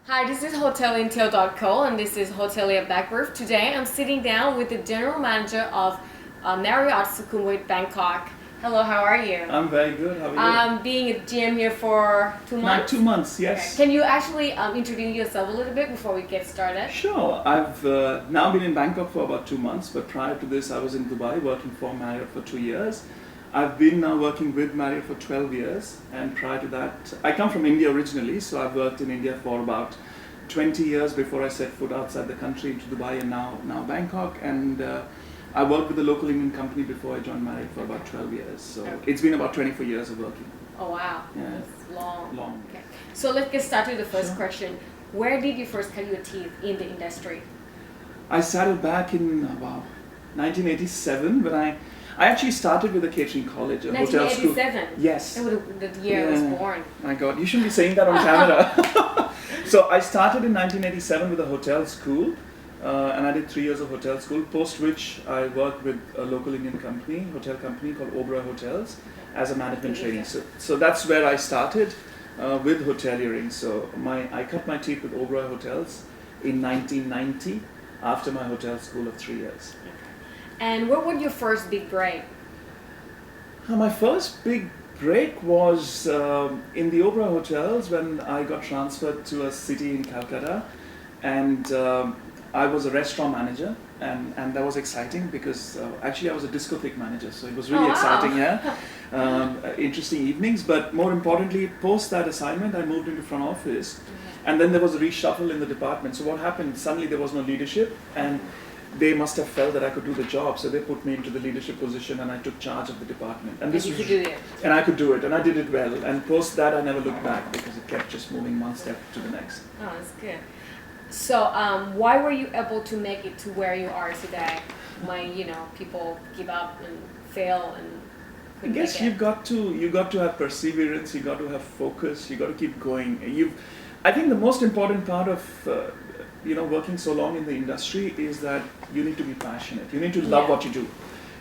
Hi, this is hotelierintel.co and this is Hotelier Backbrief. Today I'm sitting down with the general manager of Marriott Sukhumvit Bangkok. Hello, how are you? I'm very good. How are you? Being a GM here for 2 months. Not 2 months, yes. Okay. Can you actually introduce yourself a little bit before we get started? Sure. I've now been in Bangkok for about 2 months, but prior to this I was in Dubai working for Marriott for 2 years. I've been now working with Marriott for 12 years, and prior to that, I come from India originally, so I've worked in India for about 20 years before I set foot outside the country into Dubai and now Bangkok. And I worked with a local Indian company before I joined Marriott for about 12 years. So it's been about 24 years of working. Oh wow, Yeah. that's long. Long. Okay. So let's get started with the first Sure. question. Where did you first cut your teeth in the industry? I started back in about 1987 when I actually started with a catering college, a hotel school. 1987? Yes. That was the year I was born. My God, you shouldn't be saying that on camera. So I started in 1987 with a hotel school, and I did 3 years of hotel school, post which I worked with a local Indian company, hotel company called Oberoi Hotels, as a management trainee. So that's where I started with hoteliering. So I cut my teeth with Oberoi Hotels in 1990 after my hotel school of 3 years. And what was your first big break? My first big break was in the Oberoi Hotels when I got transferred to a city in Calcutta, and I was a restaurant manager, and that was exciting because actually I was a discotheque manager, so it was really exciting, interesting evenings. But more importantly, post that assignment, I moved into front office, and then there was a reshuffle in the department. So what happened? Suddenly there was no leadership, and they must have felt that I could do the job, so they put me into the leadership position, and I took charge of the department. And you could do it. And I could do it, and I did it well. And post that, I never looked back because it kept just moving one step to the next. Oh, that's good. So, why were you able to make it to where you are today? When people give up and fail and I guess you got to have perseverance. You got to have focus. You got to keep going. I think the most important part of working so long in the industry is that you need to be passionate. You need to love what you do.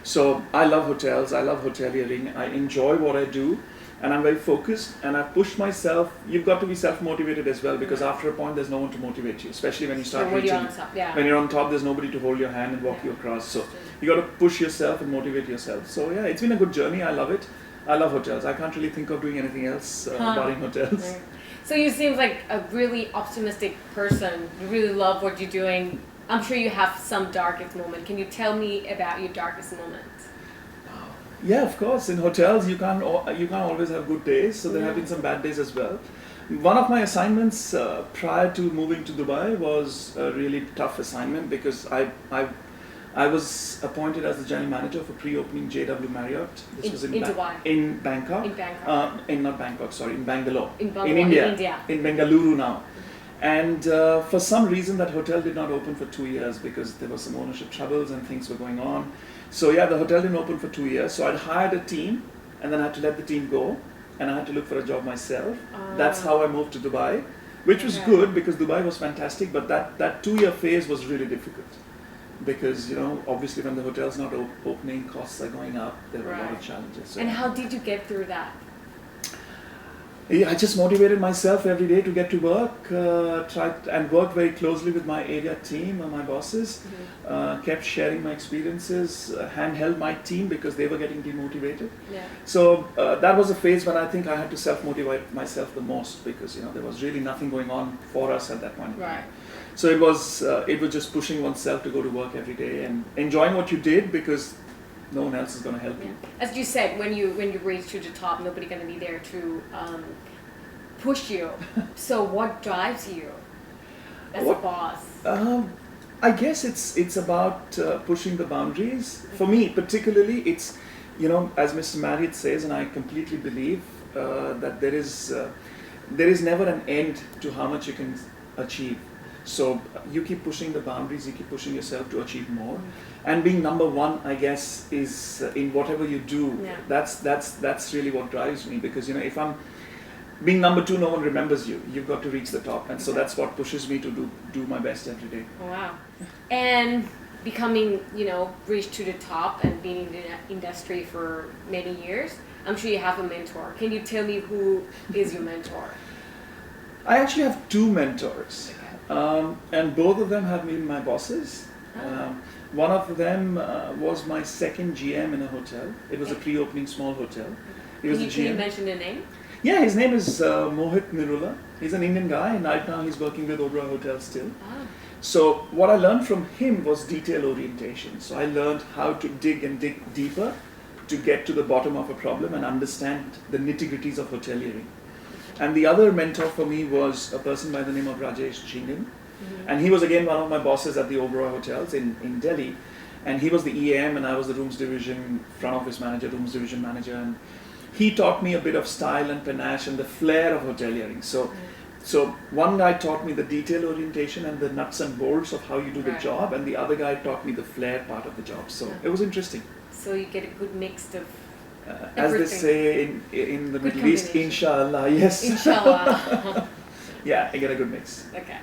So I love hotels. I love hoteliering. I enjoy what I do, and I'm very focused. And I've pushed myself. You've got to be self-motivated as well, because after a point, there's no one to motivate you. Especially when you start reaching. When you're on top, there's nobody to hold your hand and walk you across. So you got to push yourself and motivate yourself. So yeah, it's been a good journey. I love it. I love hotels. I can't really think of doing anything else barring hotels. Right. So you seem like a really optimistic person. You really love what you're doing. I'm sure you have some darkest moment. Can you tell me about your darkest moment? Yeah, of course. In hotels, you can't always have good days. So there have been some bad days as well. One of my assignments prior to moving to Dubai was a really tough assignment because I was appointed as the general manager for pre-opening JW Marriott. This was in Dubai. In Bangkok. In Bangkok. Not Bangkok, sorry, in Bangalore. In India. In Bengaluru now. And for some reason that hotel did not open for 2 years because there were some ownership troubles and things were going on. So yeah, the hotel didn't open for 2 years. So I'd hired a team, and then I had to let the team go, and I had to look for a job myself. That's how I moved to Dubai, which was good because Dubai was fantastic, but that 2-year phase was really difficult. Because obviously when the hotel's not opening, costs are going up. There were a lot of challenges. So. And how did you get through that? Yeah, I just motivated myself every day to get to work. Tried and worked very closely with my area team and my bosses. Kept sharing my experiences. Handheld my team because they were getting demotivated. Yeah. So that was a phase when I think I had to self-motivate myself the most because there was really nothing going on for us at that point. Right. So it was just pushing oneself to go to work every day and enjoying what you did because no one else is going to help you. As you said, when you reach to the top, nobody's going to be there to push you. So what drives you as a boss? I guess it's about pushing the boundaries. For me, particularly, it's as Mr. Marriott says, and I completely believe that there is never an end to how much you can achieve. So you keep pushing the boundaries, you keep pushing yourself to achieve more, and being number one, I guess, is in whatever you do. Yeah. That's really what drives me because if I'm being number two, no one remembers you. You've got to reach the top, and so that's what pushes me to do my best every day. Wow, and becoming reach to the top and being in the industry for many years. I'm sure you have a mentor. Can you tell me who is your mentor? I actually have two mentors, Okay. and both of them have been my bosses. Ah. One of them was my second GM in a hotel. It was a Okay. pre-opening small hotel. He was Can the you GM. mention the name? Yeah, his name is Mohit Nirula. He's an Indian guy, and right now he's working with Oberoi Hotel still. Ah. So what I learned from him was detail orientation. So I learned how to dig and dig deeper to get to the bottom of a problem and understand the nitty-gritties of hoteliering. And the other mentor for me was a person by the name of Rajat Chatterjee. And he was again one of my bosses at the Oberoi Hotels in Delhi. And he was the EM and I was the rooms division, front office manager, rooms division manager. And he taught me a bit of style and panache and the flair of hoteliering. So one guy taught me the detail orientation and the nuts and bolts of how you do the Right. job, and the other guy taught me the flair part of the job. So it was interesting. So you get a good mix of As they everything. say in the Good Middle East, combination. inshallah, yes. Inshallah. Yeah, I get a good mix. Okay.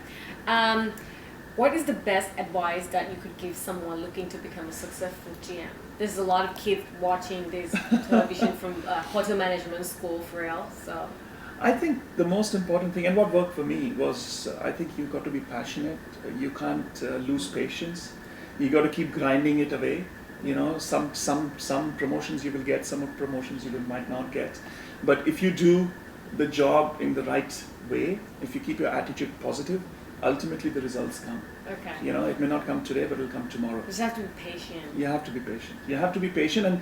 What is the best advice that you could give someone looking to become a successful GM? There's a lot of kids watching this television from hotel management school for real. So I think the most important thing, and what worked for me, was I think you've got to be passionate. You can't lose patience. You got to keep grinding it away. You know, some promotions you will get, some promotions you might not get. But if you do the job in the right way, if you keep your attitude positive, ultimately the results come. okay. You know, it may not come today, but it'll come tomorrow. You just have to be patient. You have to be patient. You have to be patient, and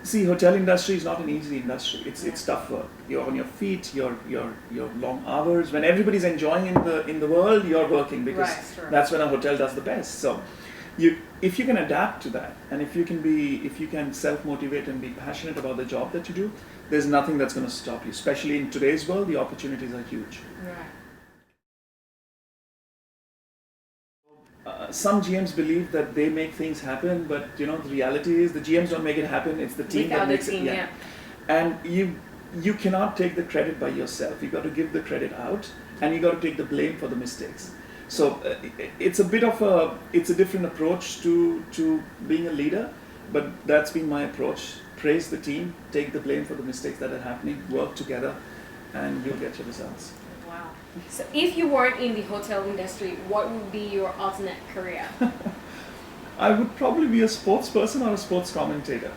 see, hotel industry is not an easy industry. It's tough work. You're on your feet. You're long hours. When everybody's enjoying in the world, you're working because Right, sure. that's when a hotel does the best. So, if you can adapt to that, and if you can self motivate and be passionate about the job that you do, there's nothing that's going to stop you. Especially in today's world, the opportunities are huge. Right. Some GMs believe that they make things happen, but you know the reality is the GMs don't make it happen. It's the team Without that the makes team, it. yeah. And you cannot take the credit by yourself. You got to give the credit out, and you got to take the blame for the mistakes. So it's a bit of a different approach to being a leader, but that's been my approach. Praise the team, take the blame for the mistakes that are happening, work together, and you'll get your results. Wow. So if you weren't in the hotel industry, what would be your alternate career? I would probably be a sports person or a sports commentator.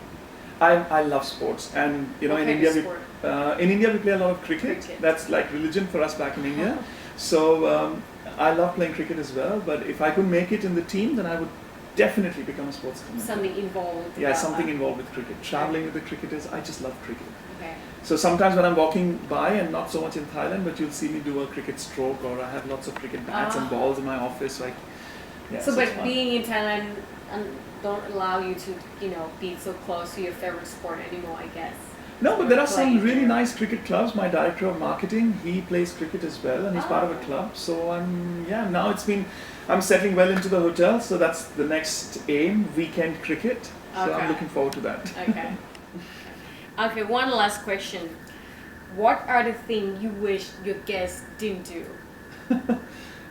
I love sports, and you know What in kind of India sport? in India we play a lot of cricket. Cricket. That's like religion for us back in India. So I love playing cricket as well. But if I could make it in the team, then I would definitely become a sports commentator. Something involved. Yeah, about something that. involved with cricket. Traveling with the cricketers, I just love cricket. Okay. So sometimes when I'm walking by, and not so much in Thailand, but you'll see me do a cricket stroke, or I have lots of cricket bats and balls in my office. So So, it's but fun. being in Thailand don't allow you to, be so close to your favorite sport anymore, I guess. No, but there are some Playing really there. nice cricket clubs. My director of marketing, he plays cricket as well, and he's part of a club. So now I'm settling well into the hotel. So that's the next aim, weekend cricket. So Okay. I'm looking forward to that. Okay. Okay, one last question. What are the things you wish your guests didn't do?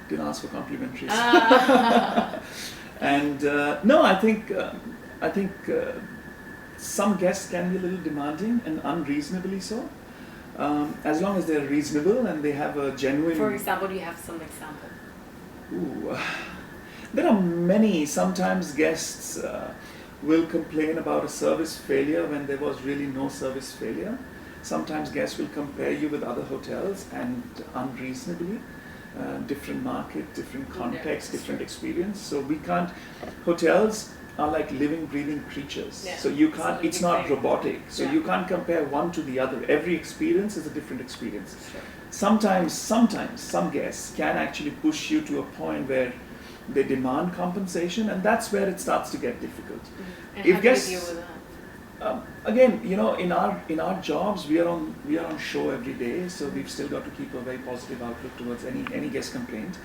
Didn't ask for complimentaries. Ah. And no, I think some guests can be a little demanding and unreasonably so. As long as they're reasonable and they have a genuine. For example, do you have some example? Ooh, there are many. Sometimes guests will complain about a service failure when there was really no service failure. Sometimes guests will compare you with other hotels and unreasonably. Different market, different context, different experience. So we can't. Hotels are like living, breathing creatures. Yeah. So you can't. So It's you not think- robotic. So Yeah. you can't compare one to the other. Every experience is a different experience. Sure. Sometimes some guests can actually push you to a point where they demand compensation, and that's where it starts to get difficult. And If how do you guests- deal with that? Again, in our jobs, we are on show every day, so we've still got to keep a very positive outlook towards any guest complaint.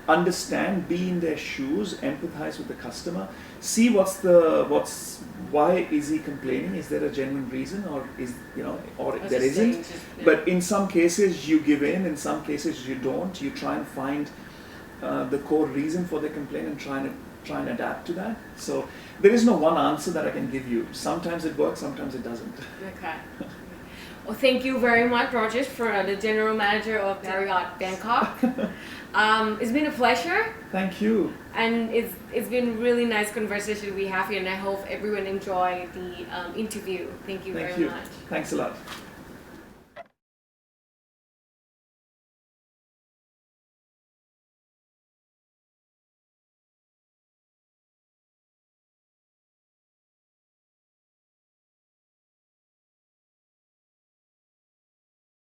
Understand, be in their shoes, empathize with the customer, see why is he complaining? Is there a genuine reason, or or As there you say, isn't? just, But in some cases you give in some cases you don't. You try and find the core reason for the complaint and try and adapt to that. So there is no one answer that I can give you. Sometimes it works, sometimes it doesn't. Okay. Well, thank you very much, Rajat, for the General Manager of Marriott Bangkok. It's been a pleasure. Thank you. And it's been really nice conversation we have here, and I hope everyone enjoyed the interview. Thank you very much. Thanks a lot.